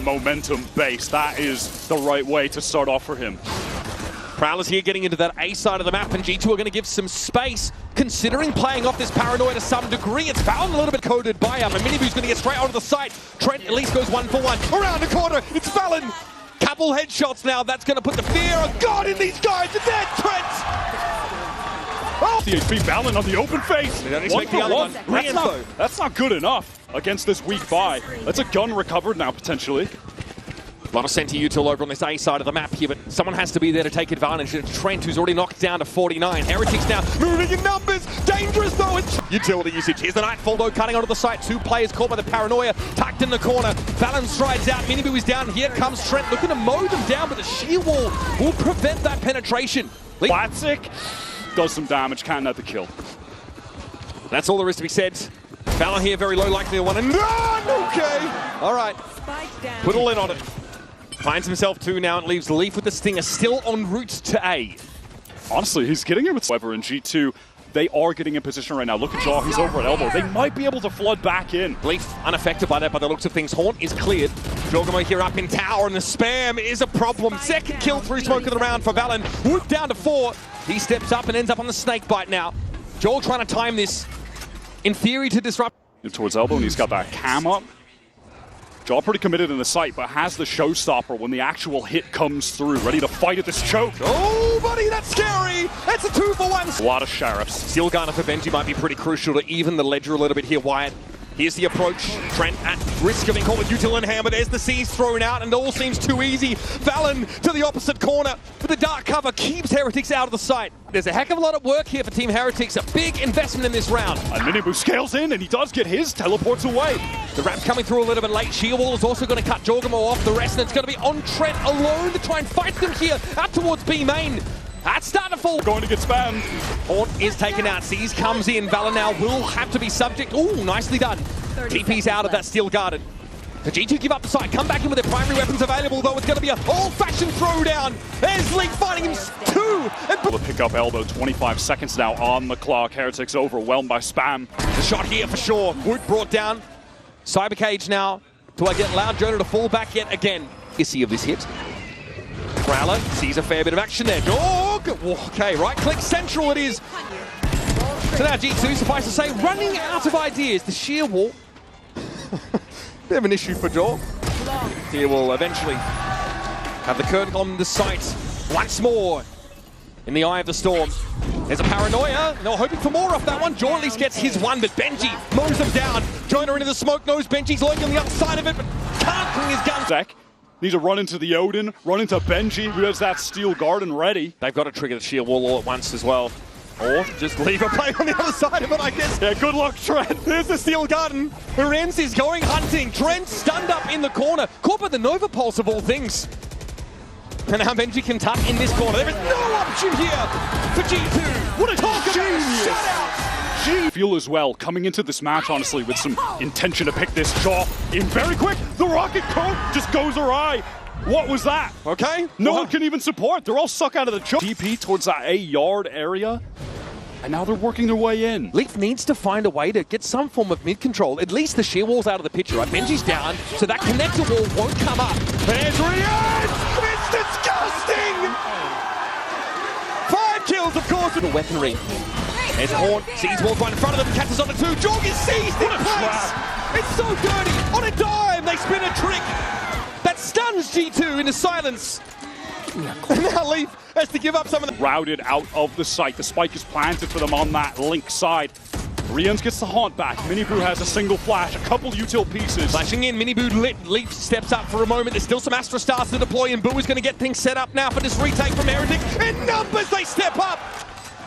Momentum base, that is the right way to start off for him. Prowler's here getting into that A side of the map, and G2 are going to give some space, considering playing off this paranoia to some degree. It's Valorant a little bit coded by him, and Miniboo's going to get straight onto the site. Trent at least goes 1-for-1. Around the corner, it's Valorant. Couple headshots now, that's going to put the fear of God in these guys, and there's Trent! Oh! The HP Valorant on the open face! They don't expect the other one. That's not good enough against this weak buy. That's a gun recovered now, potentially. A lot of center util over on this A side of the map here, but someone has to be there to take advantage. It's Trent, who's already knocked down to 49. Heretics now moving in numbers. Dangerous though. It's utility usage. Here's the Nightfall though, cutting onto the site. Two players caught by the paranoia, tucked in the corner. Valorant strides out. Miniboo is down. Here comes Trent, looking to mow them down, but the sheer wall will prevent that penetration. Classic does some damage, can't net the kill. That's all there is to be said. Valor here, very low, likely to one and run. Okay. All right. Put a lid on it. Finds himself two now and leaves Leaf with the Stinger still en route to A. Honestly, he's getting it with Weber in G2. They are getting in position right now. Look at Jaw, he's over at elbow. They might be able to flood back in. Leaf unaffected by that by the looks of things. Haunt is cleared. Jorgamo here up in tower, and the spam is a problem. Second kill through smoke of the round for Valen. Wood down to 4. He steps up and ends up on the snake bite now. Joel trying to time this, in theory, to disrupt. Towards elbow, and he's got that cam up. Jaw pretty committed in the site, but has the showstopper when the actual hit comes through. Ready to fight at this choke. Oh, buddy, that's scary. That's a 2-for-1. A lot of sheriffs. Steel Gunner for Benji might be pretty crucial to even the ledger a little bit here, Wyatt. Here's the approach. Trent at risk of being caught with util in hand, but there's the C's thrown out, and it all seems too easy. Valen to the opposite corner, but the dark cover keeps Heretics out of the sight. There's a heck of a lot of work here for Team Heretics, a big investment in this round. And Miniboo scales in, and he does get his, teleports away. The wrap coming through a little bit late. Sheer Wall is also going to cut Jorgamo off the rest, and it's going to be on Trent alone to try and fight them here out towards B main. That's starting to fall. Going to get spammed. Haunt is taken out. Seas comes in. Valor now will have to be subject. Ooh, nicely done. TP's out of that Steel Garden. The G2 give up the side, come back in with their primary weapons available, though it's going to be an old-fashioned throwdown. There's Leaf fighting him two. Able to pick up elbow, 25 seconds now on the clock. Heretics overwhelmed by spam. The shot here for sure. Wood brought down. Cyber Cage now. Do I get Loud Jonah to fall back yet again? Issy of this hit. Prowler sees a fair bit of action there. Dog! Okay, right click central it is. So now G2, suffice to say, running out of ideas. The sheer wall. Bit of an issue for Jaw. He will eventually have the curtain on the site once more in the eye of the storm. There's a paranoia. They're hoping for more off that one. Jaw at least gets his one, but Benji mows them down. Jonah into the smoke, knows Benji's lurking on the other side of it, but can't bring his gun. Zach needs to run into the Odin, run into Benji, who has that Steel Garden ready. They've got to trigger the sheer wall all at once as well. Or just leave a play on the other side of it, I guess. Yeah, good luck, Trent. There's the Steel Garden. Lorenz is going hunting. Trent stunned up in the corner. Caught by the Nova Pulse of all things. And now Benji can tuck in this corner. There is no option here for G2. What a talk about a shutout. Feel as well, coming into this match, honestly, with some intention to pick this Jaw in very quick. The rocket code just goes awry. What was that? Okay. No one can even support. They're all suck out of the choke. DP towards that A-yard area. And now they're working their way in. Leaf needs to find a way to get some form of mid-control. At least the sheer wall's out of the picture, right? Benji's down, so that connector wall won't come up. There's Rian! It's disgusting! 5 kills, of course, with the weaponry. There's Haunt, sees walls right in front of them, catches on the 2. Jorg is seized in place! It's so dirty! On a dime, they spin a trick! That stuns G2 into silence. And now Leaf has to give up some of the... Routed out of the site. The spike is planted for them on that link side. Rians gets the Haunt back. Miniboo has a single flash, a couple util pieces. Flashing in, Miniboo lit. Leaf steps up for a moment. There's still some Astra Stars to deploy, and Boo is going to get things set up now for this retake from Heretic. In numbers, they step up!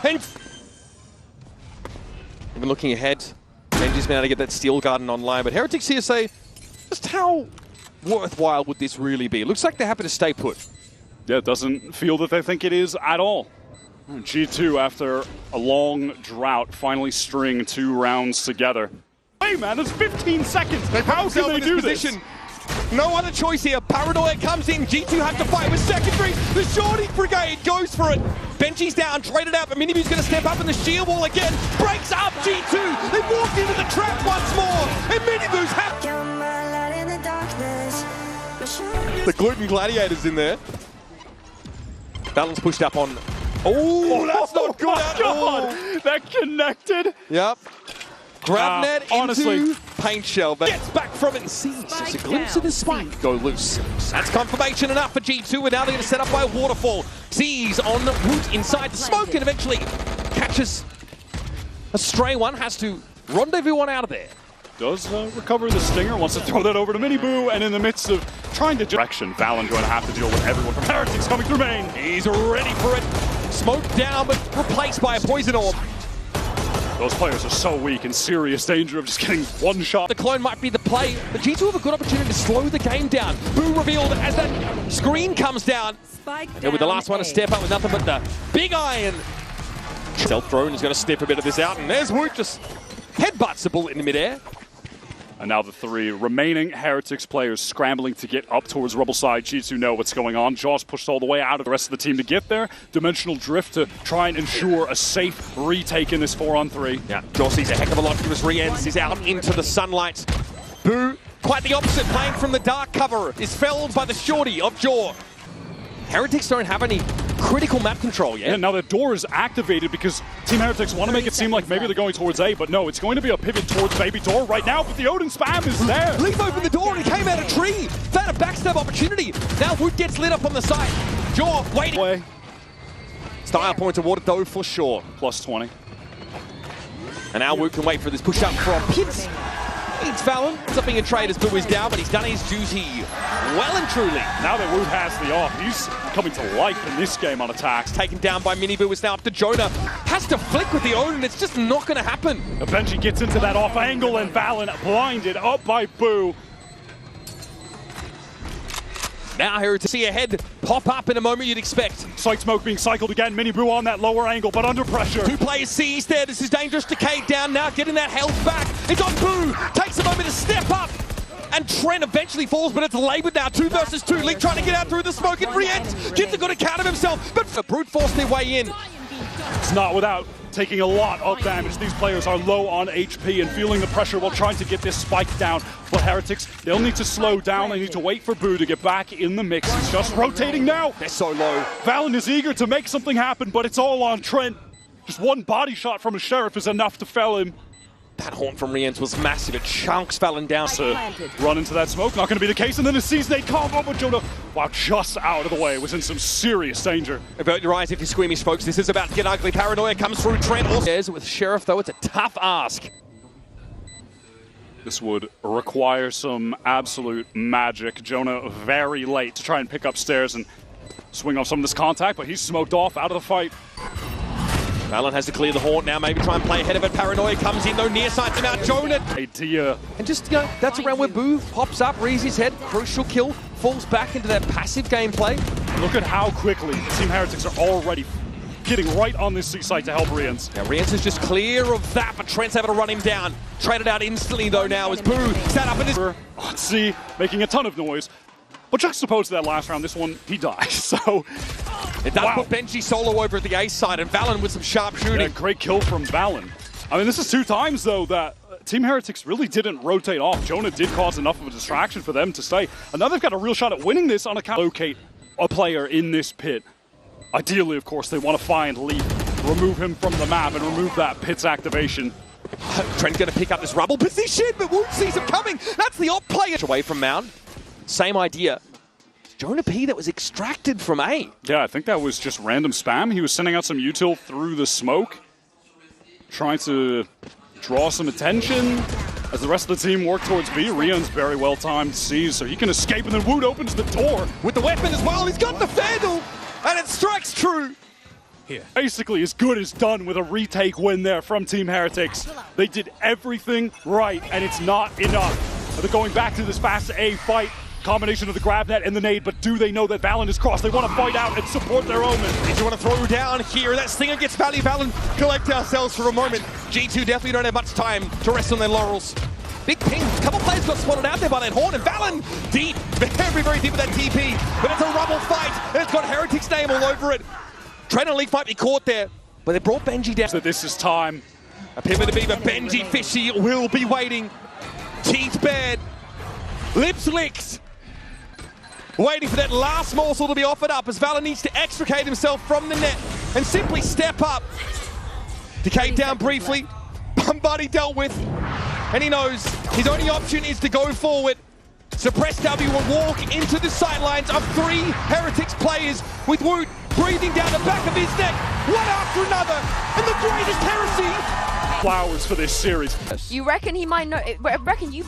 And... Even looking ahead, Benji's been able to get that Steel Garden online, but Heretics here say, just how worthwhile would this really be? It looks like they're happy to stay put. Yeah, it doesn't feel that they think it is at all. G2, after a long drought, finally string 2 rounds together. Hey man, there's 15 seconds! How can they do this? No other choice here. Paranoia comes in. G2 have to fight with secondary. The Shorty Brigade goes for it. Benji's down, traded out, but Miniboo's going to step up in the shield wall again. Breaks up G2. They walked into the trap once more. And Miniboo's happy. The gluten gladiators in there. Valorant's pushed up on. Oh, that's not good at all. That connected. Yep. Grab net into honestly. paint shell. But gets back from it and sees just a glimpse of the spike go loose. That's confirmation enough for G2, and now they're going to set up by Waterfall. Sees on Woot inside the smoke and eventually catches a stray one. Has to rendezvous one out of there. Does recover the stinger, wants to throw that over to Miniboo, and in the midst of trying to direction, Valen going to have to deal with everyone from Heretics coming through main. He's ready for it. Smoke down, but replaced by a poison orb. Those players are so weak, in serious danger of just getting one shot. The clone might be the play, but G2 have a good opportunity to slow the game down. Boo revealed as that screen comes down. And with the last one to step up with nothing but the big iron. Stealth drone is going to sniff a bit of this out, and there's Woot just headbutts the bullet in midair. And now the three remaining Heretics players scrambling to get up towards Rebel side. G2 know what's going on. Jaws pushed all the way out of the rest of the team to get there. Dimensional Drift to try and ensure a safe retake in this 4-on-3. Yeah, Jaws sees a heck of a lot to his re-ends. He's out into the sunlight. Boo, quite the opposite, playing from the dark cover, is felled by the shorty of Jaw. Heretics don't have any critical map control yet. Yeah, now the door is activated because Team Heretics want to make it seem like maybe they're going towards A, but no, it's going to be a pivot towards baby door right now, but the Odin spam is there. Leaf opened the door and he came out of tree. Found a backstab opportunity. Now Woot gets lit up on the side. Jaw waiting. Way. Style point awarded though for sure. Plus 20. And now Woot can wait for this push up from Pitts. It's Valen. Something in trade as Boo is down, but he's done his duty well and truly. Now that Woot has the off, he's coming to life in this game on attacks. Taken down by Miniboo, is now up to Jonah. Has to flick with the Odin, it's just not going to happen. Benji gets into that off angle and Valen blinded up by Boo. Now here to see a head pop up in a moment you'd expect. Sight smoke being cycled again, Miniboo on that lower angle, but under pressure. Two players seized there, this is dangerous. Decade down now, getting that health back. It's on Boo, takes a moment to step up. And Trent eventually falls, but it's labored now. 2 versus 2, League trying to get out through the smoke and re-ents. Gives a good account of himself, but brute force their way in. It's not without taking a lot of damage. These players are low on HP and feeling the pressure while trying to get this spike down. But Heretics, they'll need to slow down. They need to wait for Boo to get back in the mix. He's just rotating now. They're so low. Valen is eager to make something happen, but it's all on Trent. Just one body shot from a Sheriff is enough to fell him. That horn from Riens was massive. It chunks Valen down. To run into that smoke, not going to be the case. And then a season 8 combo, but Jonah, wow, just out of the way, was in some serious danger. Avert your eyes if you're squeamish, folks. This is about to get ugly. Paranoia comes through. Trent also with Sheriff, though. It's a tough ask. This would require some absolute magic. Jonah very late to try and pick up stairs and swing off some of this contact, but he's smoked off out of the fight. Valen has to clear the horn now, maybe try and play ahead of it. Paranoia comes in, though, near sight to Mount Jonah. Idea. And just, you know, that's around where Boo pops up, reads his head, crucial kill, falls back into that passive gameplay. Look at how quickly Team Heretics are already getting right on this C site to help Riens. Now, Riens is just clear of that, but Trent's able to run him down. Traded out instantly, though, now as Boo sat up in his... On C, making a ton of noise. But juxtaposed to that last round, this one, he dies, so... It does put Benji solo over at the ace side, and Valen with some sharp shooting. Yeah, great kill from Valen. I mean, this is 2 times, though, that Team Heretics really didn't rotate off. Jonah did cause enough of a distraction for them to stay. And now they've got a real shot at winning this on account of locate a player in this pit. Ideally, of course, they want to find Leaf, remove him from the map, and remove that pit's activation. Trent's going to pick up this rubble position, but Woot sees him coming. That's the op player. Away from Mount. Same idea. Jonah P that was extracted from A. Yeah, I think that was just random spam. He was sending out some util through the smoke, trying to draw some attention as the rest of the team work towards B. Rien's very well timed C, so he can escape, and then Woot opens the door. With the weapon as well, he's got the Vandal, and it strikes true. Here. Basically as good as done with a retake win there from Team Heretics. They did everything right, and it's not enough. They're going back to this fast A fight. Combination of the grab net and the nade, but do they know that Valen is crossed? They want to fight out and support their omen. They want to throw down here. That stinger gets value. Valen, collect ourselves for a moment. G2 definitely don't have much time to rest on their laurels. Big ping. A couple players got spotted out there by that horn, and Valen deep, very, very deep with that TP. But it's a rubble fight, and it's got Heretic's name all over it. Trent and Leaf might be caught there, but they brought Benji down. So this is time. A pivot to Beaver. Benji Fishy will be waiting. Teeth bared. Lips licked. Waiting for that last morsel to be offered up as Valor needs to extricate himself from the net and simply step up. Decayed down briefly, Bombardie dealt with, and he knows his only option is to go forward. Suppressed W will walk into the sidelines of 3 Heretics players with Woot breathing down the back of his neck, one after another, and the greatest heresy. Flowers for this series. You reckon he might know? Reckon you